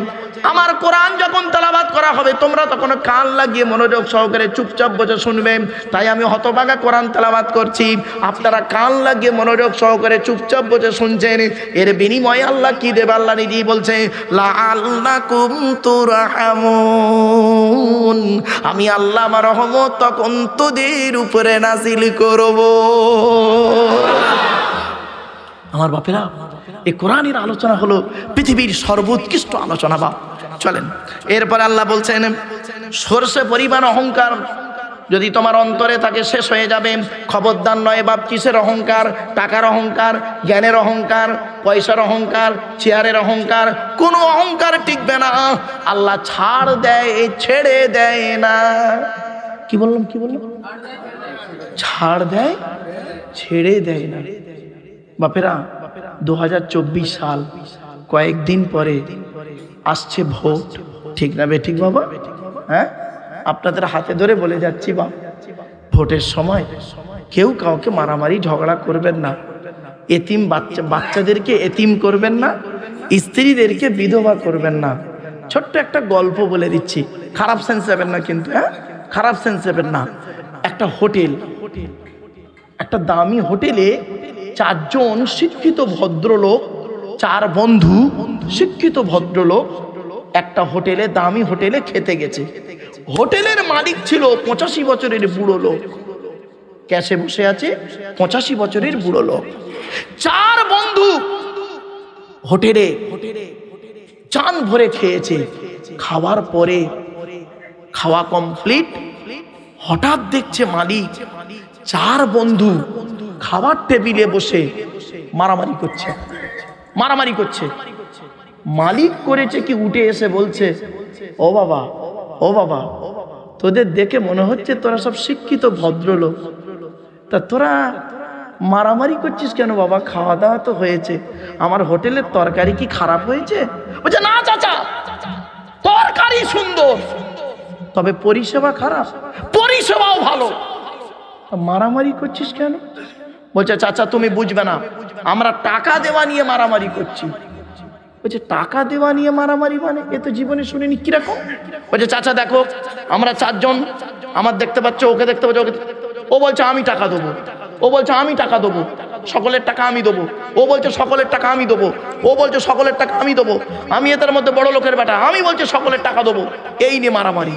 আমার কোরআন যখন তেলাওয়াত করা হবে তোমরা তখন কান লাগিয়ে মনোযোগ সহকারে চুপচাপ বসে শুনবে। তাই আমি হতভাগা কোরআন তেলাওয়াত করছি, আপনারা কান লাগিয়ে মনোযোগ সহকারে চুপচাপ বসে শুনছেন। এর বিনিময়ে আল্লাহ কি দেবে? আল্লাহ নিজেই বলছে, লাআল্লাকুম তুরহামুন, আমি আল্লাহ আমার রহমত তখন তোদের উপরে নাজিল করব। আমার বাপেরা, এই কোরআনের আলোচনা হলো পৃথিবীর সর্বোৎকৃষ্ট আলোচনা। বাপ চলেন এরপরে আল্লাহ বলছেন, সরষে পরিমাণ অহংকার যদি তোমার অন্তরে থাকে শেষ হয়ে যাবে। খবরদার নয় বাপ। কিসের অহংকার? টাকার অহংকার, জ্ঞানের অহংকার, পয়সার অহংকার, চেয়ারের অহংকার, কোনো অহংকার টিকবে না। আল্লাহ ছাড় দেয়, ছেড়ে দেয় না। কি বললাম? ছাড় দেয়, ছেড়ে দেয় না। বাপেরা 2024 সাল, কয়েকদিন পরে আসছে ভোট, ঠিক না বেঠিক বাবা? হ্যাঁ, আপনাদের হাতে ধরে বলে যাচ্ছি বাপ, ভোটের সময় কেউ কাউকে মারামারি ঝগড়া করবেন না, এতিম বাচ্চাদেরকে এতিম করবেন না, স্ত্রীদেরকে বিধবা করবেন না। ছোট্ট একটা গল্প বলে দিচ্ছি, খারাপ সেন্স নেবেন না কিন্তু, হ্যাঁ খারাপ সেন্স নেবেন না। একটা হোটেল, একটা দামি হোটেলে 4 জন শিক্ষিত ভদ্রলোক, 4 বন্ধু শিক্ষিত ভদ্রলোক একটা হোটেলে, দামি হোটেলে খেতে গেছে। হোটেলের মালিক ছিল 85 বছরের বুড়ো লোক, ক্যাশে বসে আছে 85 বছরের বুড়ো লোক। 4 বন্ধু হোটেলে চান ভরে খেয়েছে। খাওয়ার পরে খাওয়া কমপ্লিট, হঠাৎ দেখছে মালিক 4 বন্ধু খাবার টেবিলে বসে মারামারি করছে, মারামারি করছে। মালিক করেছে কি উঠে এসে বলছে, ও বাবা, ও বাবা, তোদের দেখে মনে হচ্ছে তোরা সব শিক্ষিত ভদ্রলোক, তা তোরা মারামারি করছিস কেন বাবা? খাওয়া দাওয়া তো হয়েছে, আমার হোটেলের তরকারি কি খারাপ হয়েছে? বলছে না চাচা, তরকারি সুন্দর, তবে পরিষেবা খারাপ। পরিষেবাও ভালো, মারামারি করছিস কেন? বলছে চাচা তুমি বুঝবে না, আমরা টাকা দেওয়া নিয়ে মারামারি করছি। বলছে টাকা দেওয়া নিয়ে মারামারি মানে? এ তো জীবনে শুনিনি, কিরকম? বলছে চাচা দেখো আমরা চারজন, আমার দেখতে পাচ্ছ, ওকে দেখতে পাচ্ছ, ওকে, ও বলছে আমি টাকা দেবো, ও বলছে আমি টাকা দেবো, সকলের টাকা আমি দেবো, ও বলছে সকলের টাকা আমি দেবো, ও বলছে সকলের টাকা আমি দেবো, আমি এদের মধ্যে বড় লোকের বেটা, আমি বলছে সকলের টাকা দেবো, এই নিয়ে মারামারি।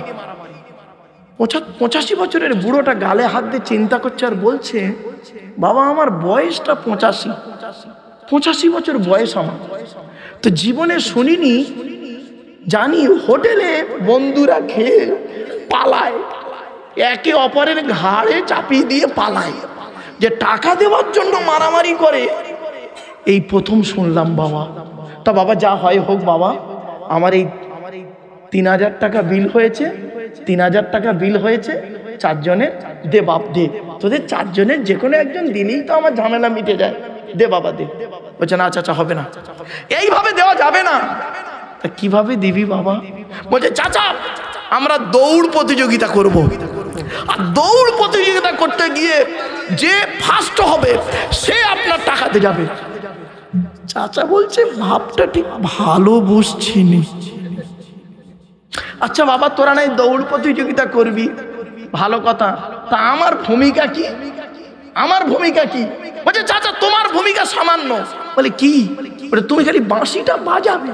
85 বছরের বুড়োটা গালে হাত দিয়ে চিন্তা করছে আর বলছে, বাবা আমার বয়সটা 85 বছর বয়স আমার, তো জীবনে শুনিনি, জানি হোটেলে বন্ধুরা খেয়ে পালায়, একে অপরের ঘাড়ে চাপিয়ে দিয়ে পালায়, যে টাকা দেওয়ার জন্য মারামারি করে এই প্রথম শুনলাম বাবা। তা বাবা যা হয় হোক বাবা, আমার এই 3000 টাকা বিল হয়েছে, 3000 টাকা বিল হয়েছে, চারজনের দে বাপ দে, তোদের চারজনের যে কোনো একজন দিলেই তো আমার ঝামেলা মিটে যায়, দে বাবা দে। বলছে না চাচা হবে না, এইভাবে দেওয়া যাবে না। তা কিভাবে দিবি বাবা? বলছে চাচা আমরা দৌড় প্রতিযোগিতা করব, আর দৌড় প্রতিযোগিতা করতে গিয়ে যে ফার্স্ট হবে সে আপনার টাকাতে যাবে। চাচা বলছে ভাবটা ঠিক ভালো বুঝছিনি। আচ্ছা বাবা তোরা নাই দৌড় প্রতিযোগিতা করবি, ভালো কথা, তা আমার ভূমিকা কি? আমার ভূমিকা কি? বলছে চাচা তোমার ভূমিকা সামান্য। বলে কি? বলে তুমি খালি বাঁশিটা বাজাবে।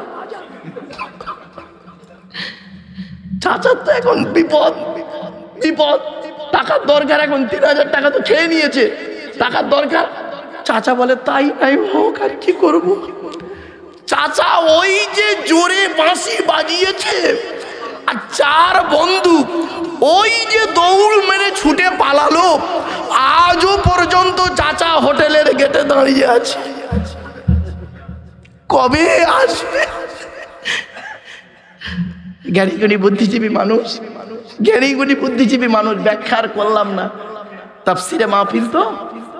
চাচার তো এখন বিপদ, বিপদ, টাকার দরকার, এখন 3000 টাকা তো খেয়ে নিয়েছে, টাকার দরকার। চাচা বলে তাই নাই হোক, আর কি করব? চাচা ওই যে জোরে বাঁশি বাজিয়েছে আর 4 বন্ধু ওই যে দৌড় মেরে ছুটে পালালো, আজও পর্যন্ত চাচা হোটেলের গেটে দাঁড়িয়ে আছে, কবে আসবে? জ্ঞানীগুণী বুদ্ধিজীবী মানুষ, জ্ঞানীগুণী বুদ্ধিজীবী মানুষ, ব্যাখ্যা করলাম না, তাফসিরে মাহফিল তো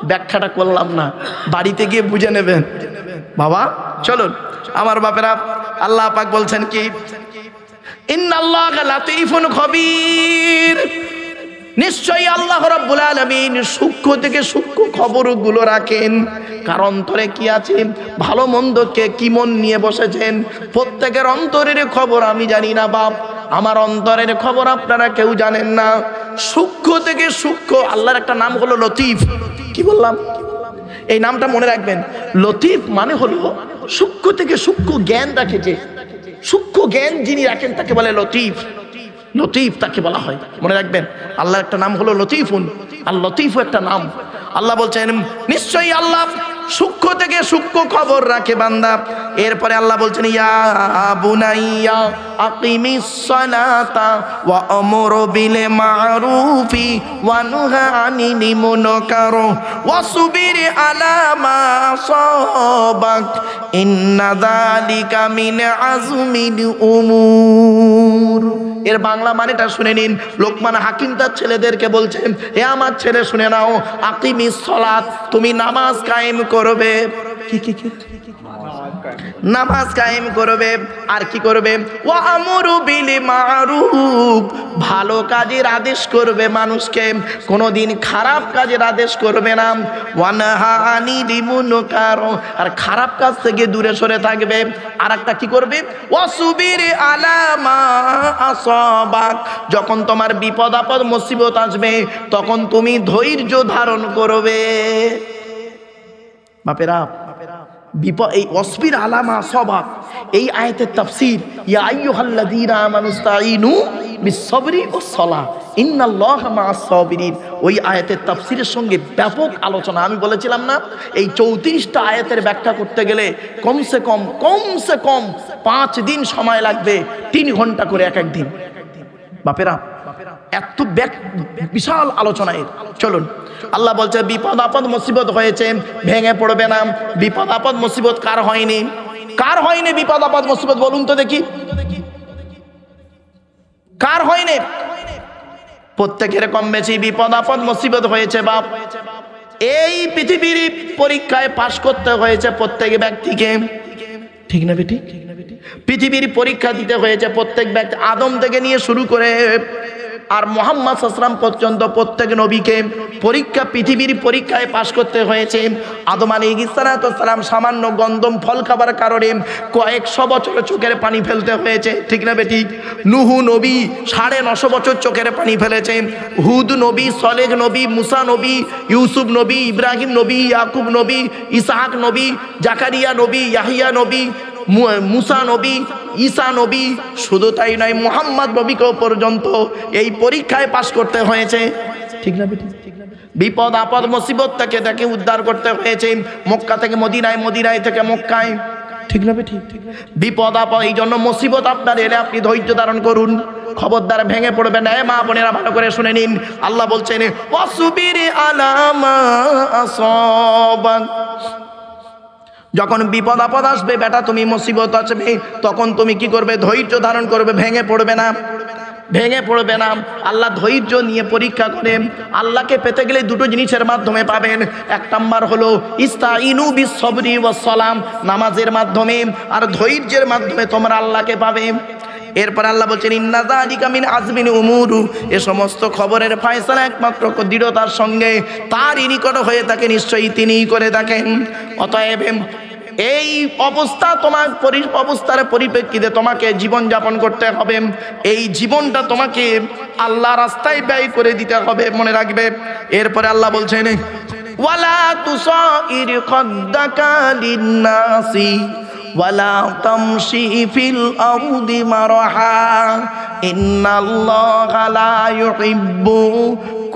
ব্যাখ্যাটা করলাম না, বাড়িতে গিয়ে বুঝে নেবেন। বাবা চলুন আমার বাপেরা, আল্লাহ পাক বলছেন কি, ইন্নাল্লাহা লাতীফুন খবীর, নিশ্চয়ই আল্লাহ রাব্বুল আলামিন সূক্ষ্ম থেকে সূক্ষ্ম খবরগুলো রাখেন, কার অন্তরে কি আছে, ভালো মন্দ কে কি মন নিয়ে বসেছেন, প্রত্যেকের অন্তরের খবর আমি জানি না বাপ, আমার অন্তরের খবর আপনারা কেউ জানেন না। সূক্ষ্ম থেকে সূক্ষ্ম, আল্লাহর একটা নাম হলো লতিফ। কি বললাম? এই নামটা মনে রাখবেন, লতিফ মানে হলো সূক্ষ্ম থেকে সূক্ষ্ম জ্ঞান রাখেছে, সূক্ষ্ম জ্ঞান যিনি রাখেন তাকে বলে লতিফ, লতিফ তাকে বলা হয়, মনে রাখবেন। আল্লাহর একটা নাম হলো লতিফুন, আর লতিফও একটা নাম। আল্লাহ বলছেন নিশ্চয়ই আল্লাহ সূক্ষ্ম থেকে সূক্ষ্ম খবর রাখে বান্দা। এরপরে আল্লাহ বলছেন ইয়া বুনাইয়া আকিমিস সালাতা ওয়া আমর বিল মারুফি ওয়া নহা আনিল মুনকার ওয়াসবির আলা মা আসাবাক ইন্না যালিকা মিন আযমিল উমুর। এর বাংলা মানেটা শুনে নিন। লোকমান হাকিম তার ছেলেদেরকে বলছেন, হে আমার ছেলে শুনে নাও, আকিমিস সালাত, তুমি নামাজ কায়েম করবে। কি কি কি? নামাজ কায়েম করবে, আর কি করবে? ওয়া আমরু বিল মারুফ, ভালো কাজের আদেশ করবে মানুষকে, কোনোদিন খারাপ কাজের আদেশ করবে না। ওয়া নাহা আনিল মুনকার, আর খারাপ কাজ থেকে দূরে সরে থাকবে। আর একটা কি করবে? ওয়াসবির আলা মা আসাবাক, যখন তোমার বিপদ আপদ মুসিবত আসবে তখন তুমি ধৈর্য ধারণ করবে। বাপেরা এই ওয়াসবির আলা মা আসাবাক, এই আয়াতের তাফসীর ইয়া আইয়ুহাল্লাযীনা আমানুস্তাঈনু বিস-সাবরি ওয়াস-সালাহ ইন্নাল্লাহা মা'আস সাবিরিন, ওই আয়াতের তাফসীরের সঙ্গে ব্যাপক আলোচনা। আমি বলেছিলাম না, এই 34টা আয়াতের ব্যাখ্যা করতে গেলে কমসে কম 5 দিন সময় লাগবে, 3 ঘন্টা করে এক এক দিন। বাপেরা এত বিশাল আলোচনায়। চলুন, আল্লাহ বলছে বিপদ আপদ মুসিবত হয়েছে, ভেঙে পড়বে না। বিপদ আপদ মুসিবত কার হয়নি? কার হয়নি বিপদ আপদ মুসিবত? বলুন তো দেখি, কার হয়নি? প্রত্যেকের কম বেশি বিপদ আপদ মুসিবত হয়েছে বাপ। এই পৃথিবীর পরীক্ষায় পাশ করতে হয়েছে প্রত্যেক ব্যক্তিকে, ঠিক না বেটি? পৃথিবীর পরীক্ষা দিতে হয়েছে প্রত্যেক ব্যক্তি, আদম থেকে নিয়ে শুরু করে আর মুহাম্মদ সাল্লাল্লাহু আলাইহি ওয়াসাল্লাম পর্যন্ত প্রত্যেক নবীকে পরীক্ষা, পৃথিবীর পরীক্ষায় পাশ করতে হয়েছে। আদম আলাইহিস সালাম সামান্য গন্ধম ফল খাবার কারণে কয়েকশো বছর চোখের পানি ফেলতে হয়েছে, ঠিক না বেটি? নূহ নবী 950 বছর চোখের পানি ফেলেছে। হুদ নবী, সলেহ নবী, মুসা নবী, ইউসুফ নবী, ইব্রাহিম নবী, ইয়াকুব নবী, ইসহাক নবী, জাকারিয়া নবী, ইয়াহিয়া নবী, মুসা নবী, ঈসা নবী, শুধু তাই নয় মুহাম্মদ নবীকেও পর্যন্ত এই পরীক্ষায় পাশ করতে হয়েছে, ঠিক না বেটি? বিপদ আপদ মুসিবত থেকে তাকে উদ্ধার করতে হয়েছে, মক্কা থেকে মদিনায়, মদিনায় থেকে মক্কায়, ঠিক না বেটি? বিপদ আপদ, এই জন্য মুসিবত আপনার এলে আপনি ধৈর্য ধারণ করুন, খবরদার ভেঙে পড়বেন না। মা বোনেরা ভালো করে শুনে নিন, আল্লাহ বলছেন ওয়াসবির আলা মা আসাবাক। যখন বিপদ আপদ আসবে বেটা, তুমি মুসিবত আসবে, তখন তুমি কি করবে? ধৈর্য ধারণ করবে, ভেঙে পড়বে না, ভেঙে পড়বে না। আল্লাহ ধৈর্য নিয়ে পরীক্ষা করে। আল্লাহকে পেতে গেলে দুটো জিনিসের মাধ্যমে পাবেন। এক নাম্বার হলো ইস্তাইনু বিস-সবরি ওয়াস-সালাম, নামাজের মাধ্যমে, আর ধৈর্যের মাধ্যমে তোমরা আল্লাহকে পাবে। এরপর আল্লাহ বলছেন ইন্না যালিকা মিন আযমিল উমুর, এ সমস্ত খবরের ফয়সালা একমাত্র দৃঢ়তার সঙ্গে তারই নিকট হয়ে থাকে, নিশ্চয়ই তিনিই করে থাকেন। অতএব এই অবস্থা, তোমার অবস্থার পরিপ্রেক্ষিতে তোমাকে জীবন যাপন করতে হবে। এই জীবনটা তোমাকে আল্লাহ রাস্তায় ব্যয় করে দিতে হবে, মনে রাখবে। এরপরে আল্লাহ বলছেন ওয়ালা তুসাইর খাদ্দাকা লিন-নাসি ওয়ালা তামশি ফিল আরদি মারহা ইন্নাল্লাহা লা ইউহিব্বু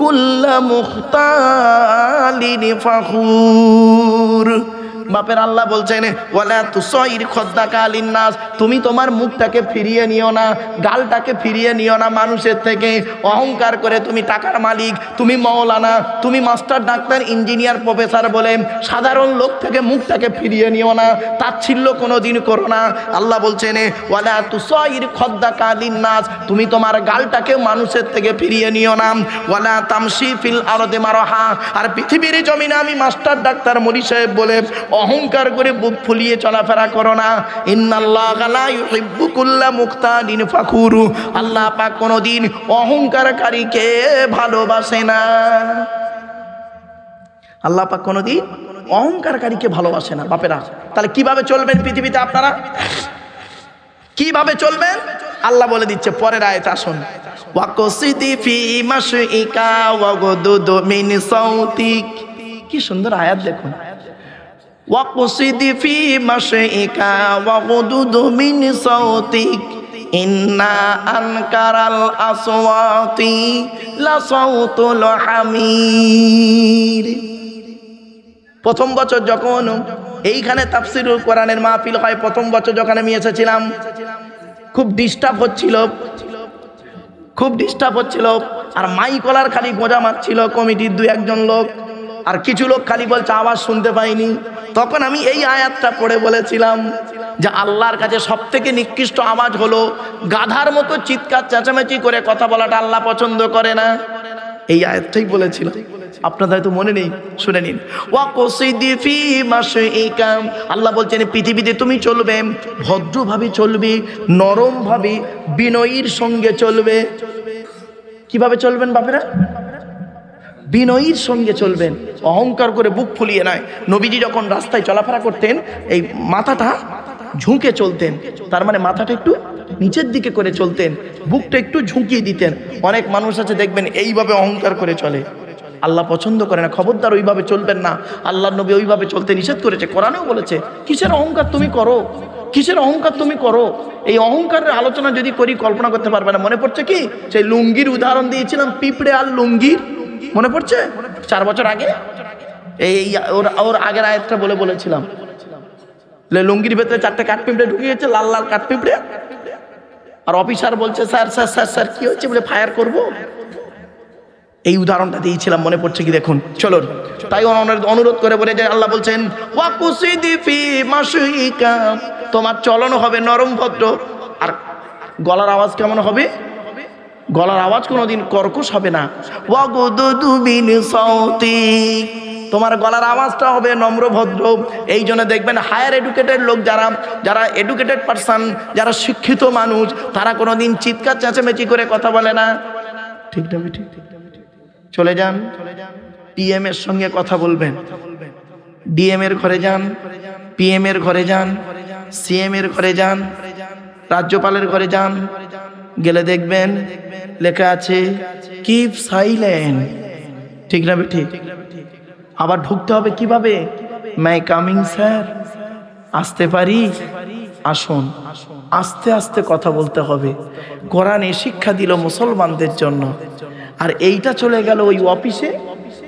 কুল্লা মুখতালিন ফাখুর। বাপের আল্লাহ বলছেন ওয়ালা তুসাইর খাদ্দাকা লিন-নাস, তুমি তোমার মুখটাকে ফিরিয়ে নিও না, গালটাকে ফিরিয়ে নিও না মানুষের থেকে। অহংকার করে তুমি টাকার মালিক, তুমি মাওলানা, তুমি মাস্টার, ডাক্তার, ইঞ্জিনিয়ার, প্রফেসর বলে সাধারণ লোক থেকে মুখটাকে ফিরিয়ে নিও না, তাচ্ছিল্য কোনোদিন করো না। আল্লাহ বলছেন ওয়ালা তুসাইর খাদ্দাকা লিন-নাস, তুমি তোমার গালটাকে মানুষের থেকে ফিরিয়ে নিও না। ওয়ালা তামশি ফিল আরদি মারহা, আর পৃথিবীর জমিনে আমি মাস্টার, ডাক্তার, মলি সাহেব বলে অহংকার করে বুক ফুলিয়ে চলাফেরা করো না। ইন্নাল্লাহা লা ইউহিব্বু কুল্লা মুখতালিন ফাখুর, আল্লাহ পাক কোনোদিন অহংকারকারীকে ভালোবাসে না। আল্লাহ পাক কোনোদিন অহংকারকারীকে ভালোবাসে না। বাপেরা, তাহলে কিভাবে চলবেন পৃথিবীতে? আপনারা কিভাবে চলবেন আল্লাহ বলে দিচ্ছে পরের আয়াতে। আসুন, ওয়াকসিদি ফি মাশইকা ওয়াগদুদ মিন সাউতিক, কি সুন্দর আয়াত দেখুন। ওয়াকসিদি ফি মাশইকা ওয়াগদুদ মিন সাউতিক ইন্না আনকারাল আসওয়াতি লা সাউতুল হামির। প্রথম বছর যখন এইখানে তাফসীরুল কোরআনের মাহফিল হয়, প্রথম বছর যখন আমি এসেছিলাম, খুব ডিস্টার্ব হচ্ছিল, আর মাইকলার খালি গোঁজা মারছিল কমিটির 2-1 লোক, আর কিছু লোক খালি বলছে আওয়াজ শুনতে পাইনি। তখন আমি এই আয়াতটা পড়ে বলেছিলাম যে আল্লাহর কাছে সবথেকে নিকৃষ্ট আওয়াজ হলো গাধার মতো চিৎকার চেঁচামেচি করে কথা বলাটা আল্লাহ পছন্দ করে না। এই আয়াতটাই বলেছিলাম, আপনাদের হয়তো মনে নেই, শুনে নিন। ওয়াকসিদি ফি মাশইকা, আল্লাহ বলছেন পৃথিবীতে তুমি চলবে ভদ্রভাবে চলবে, নরমভাবে, বিনয়ীর সঙ্গে চলবে। কিভাবে চলবেন বাপেরা? বিনয়ীর সঙ্গে চলবেন, অহংকার করে বুক ফুলিয়ে নয়। নবীজি যখন রাস্তায় চলাফেরা করতেন এই মাথাটা ঝুঁকে চলতেন, তার মানে মাথাটা একটু নিচের দিকে করে চলতেন, বুকটা একটু ঝুঁকিয়ে দিতেন। অনেক মানুষ আছে দেখবেন এইভাবে অহংকার করে চলে, আল্লাহ পছন্দ করে না। খবরদার ওইভাবে চলবেন না, আল্লাহ নবী ওইভাবে চলতে নিষেধ করেছে, কোরআনেও বলেছে। কিসের অহংকার তুমি করো, কিসের অহংকার তুমি করো? এই অহংকারের আলোচনা যদি করি কল্পনা করতে পারবে না। মনে পড়ছে কি সেই লুঙ্গির উদাহরণ দিয়েছিলাম, পিঁপড়ে আর লুঙ্গির, মনে পড়ছে? 4 বছর আগে এই ওর আগের আয়াতটা বলেছিলাম, লুঙ্গির ভেতরে 4টে কাঠপিঁপড়ে ঢুকিয়েছে, লাল লাল কাঠপিঁপড়ে। আর অফিসার বলছে স্যার স্যার স্যার স্যার কি হচ্ছে বলে ফায়ার করব। এই উদাহরণটা দিয়েছিলাম, মনে পড়ছে কি দেখুন, চলুন। তাই অনুরোধ করে বলে যে আল্লাহ বলছেন ওয়াকুসিদি ফি মাশিকা, তোমার চলন হবে নরম ভদ্র। আর গলার আওয়াজ কেমন হবে? গলার আওয়াজ কোনোদিন কর্কশ হবে না। ওয়াগুদুদু মিন সাউতিক, তোমার গলার আওয়াজটা হবে নম্র ভদ্র। এই জন্য দেখবেন হায়ার এডুকেটেড লোক, যারা এডুকেটেড পারসন, যারা শিক্ষিত মানুষ, তারা কোনোদিন চিৎকার চেঁচামেচি করে কথা বলে না। ঠিক না? ঠিক। চলে যান পিএম এর সঙ্গে কথা বলবেন, ডিএম এর ঘরে যান, পিএম এর ঘরে যান, সিএম এর ঘরে যান, রাজ্যপালের ঘরে যান, গেলে দেখবেন লেখা আছে কিপ সাইলেন্ট। ঠিক না? ঠিক। আবার ঢুকতে হবে কিভাবে? মাই কামিং স্যার, আসতে পারি? আসুন। আস্তে আস্তে কথা বলতে হবে। কোরআনে শিক্ষা দিল মুসলমানদের জন্য, আর এইটা চলে গেল ওই অফিসে,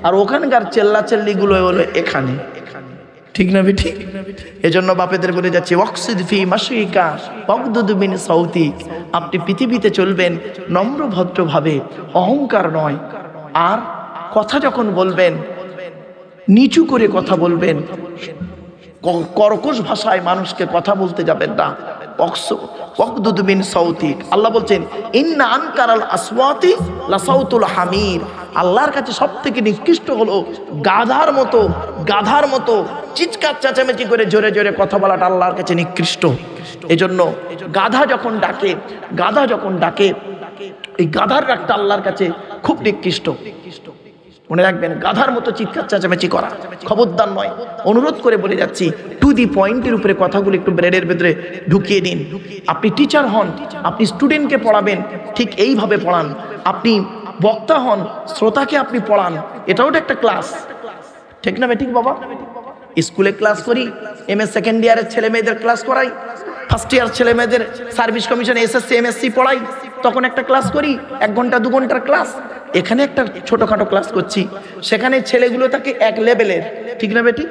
আর ওখানকার চেল্লাচেল্লিগুলো হলো এখানে। ঠিক না? ঠিক। এজন্য বাপেদের বলে যাচ্ছে ওয়াকসিদ ফি মাশিকা ওয়াগদুদ মিন সাউতিক, আপনি পৃথিবীতে চলবেন নম্র ভদ্রভাবে, অহংকার নয়। আর কথা যখন বলবেন নিচু করে কথা বলবেন, কর্কশ ভাষায় মানুষকে কথা বলতে যাবেন না। ওয়াগদুদ মিন সাউতিক, আল্লাহ বলছেন ইন্না আনকারাল আসওয়াতি লাসাউতুল হামির, আল্লাহর কাছে সবথেকে নিকৃষ্ট হলো গাধার মতো চিৎকার চেঁচামেচি করে জোরে জোরে কথা বলাটা আল্লাহর কাছে নিকৃষ্ট। এজন্য গাধা যখন ডাকে এই গাধার ডাকটা আল্লাহর কাছে খুব নিকৃষ্ট। মনে রাখবেন, গাধার মতো চিৎকার চেঁচামেচি করা খবরদার নয়। অনুরোধ করে বলে যাচ্ছি, টু দি পয়েন্টের উপরে কথাগুলো একটু ব্রেনের ভেতরে ঢুকিয়ে দিন। আপনি টিচার হন, আপনি স্টুডেন্টকে পড়াবেন, ঠিক এইভাবে পড়ান। আপনি বক্তা হন, শ্রোতাকে আপনি পড়ান, এটাও একটা ক্লাস। ঠিক না? ঠিক বাবা। স্কুলে ক্লাস করি, এমএ সেকেন্ড ইয়ারের ছেলে মেয়েদের ক্লাস করাই, ফার্স্ট ইয়ার ছেলে মেয়েদের সার্ভিস কমিশন এসএসসি এমএসসি পড়াই, তখন একটা ক্লাস করি, 1 ঘন্টা 2 ঘন্টার ক্লাস। এখানে একটা ছোটখাটো ক্লাস করছি, সেখানে ছেলেগুলো থাকে এক লেভেলের। ঠিক না বেটি?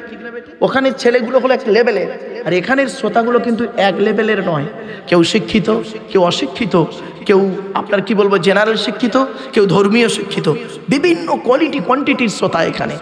ওখানে ছেলেগুলো হলো এক লেভেলের, আর এখানের শ্রোতাগুলো কিন্তু এক লেভেলের নয়। কেউ শিক্ষিত, কেউ অশিক্ষিত, কেউ আপনার কি বলবো জেনারেল শিক্ষিত, কেউ ধর্মীয় শিক্ষিত, বিভিন্ন কোয়ালিটি কোয়ান্টিটির শ্রোতা এখানে।